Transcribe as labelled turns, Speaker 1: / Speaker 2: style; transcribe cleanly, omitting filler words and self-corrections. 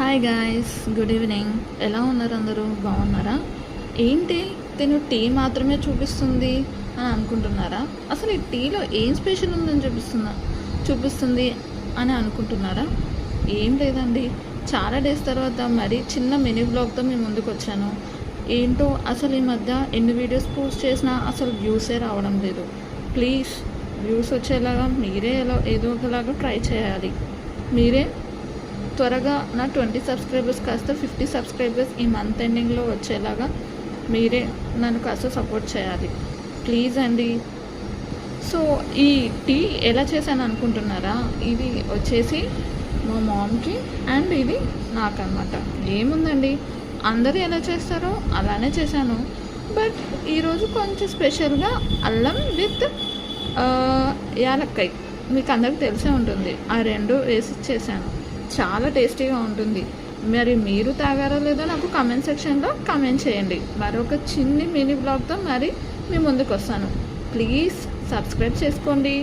Speaker 1: Hi guys, good evening. ఎలా ఉన్నారు? అందరూ బాగున్నారా? ఏంటి తిను టీ మాత్రమే చూపిస్తుంది అని అనుకుంటున్నారా? అసలు ఈ టీలో ఏం స్పెషల్ ఉందని చూపిస్తుంది అని అనుకుంటున్నారా? ఏం లేదండి, చాలా డేస్ తర్వాత మరీ చిన్న మినీ బ్లాగ్తో మీ ముందుకు వచ్చాను. ఏంటో అసలు ఈ మధ్య ఎన్ని వీడియోస్ పోస్ట్ చేసినా అసలు వ్యూసే రావడం లేదు. ప్లీజ్ వ్యూస్ వచ్చేలాగా మీరే ఏదో ఒకలాగా ట్రై చేయాలి. మీరే త్వరగా నా 20 సబ్స్క్రైబర్స్ కాస్త 50 సబ్స్క్రైబర్స్ ఈ మంత్ ఎండింగ్లో వచ్చేలాగా మీరే నన్ను కాస్త సపోర్ట్ చేయాలి ప్లీజ్ అండి. సో ఈ టీ ఎలా చేశాను అనుకుంటున్నారా? ఇది వచ్చేసి మా మామ్కి అండ్ ఇది నాకన్నమాట. ఏముందండి, అందరూ ఎలా చేస్తారో అలానే చేశాను. బట్ ఈరోజు కొంచెం స్పెషల్గా అల్లం విత్ యాలక్కాయ, మీకు అందరికి తెలిసే ఉంటుంది, ఆ రెండు వేసి చేశాను. చాలా టేస్టీగా ఉంటుంది. మరి మీరు తాగారో లేదో నాకు కామెంట్ సెక్షన్లో కామెంట్ చేయండి. మరొక చిన్ని మినీ బ్లాగ్తో మరి మీ ముందుకు వస్తాను. ప్లీజ్ సబ్స్క్రైబ్ చేసుకోండి.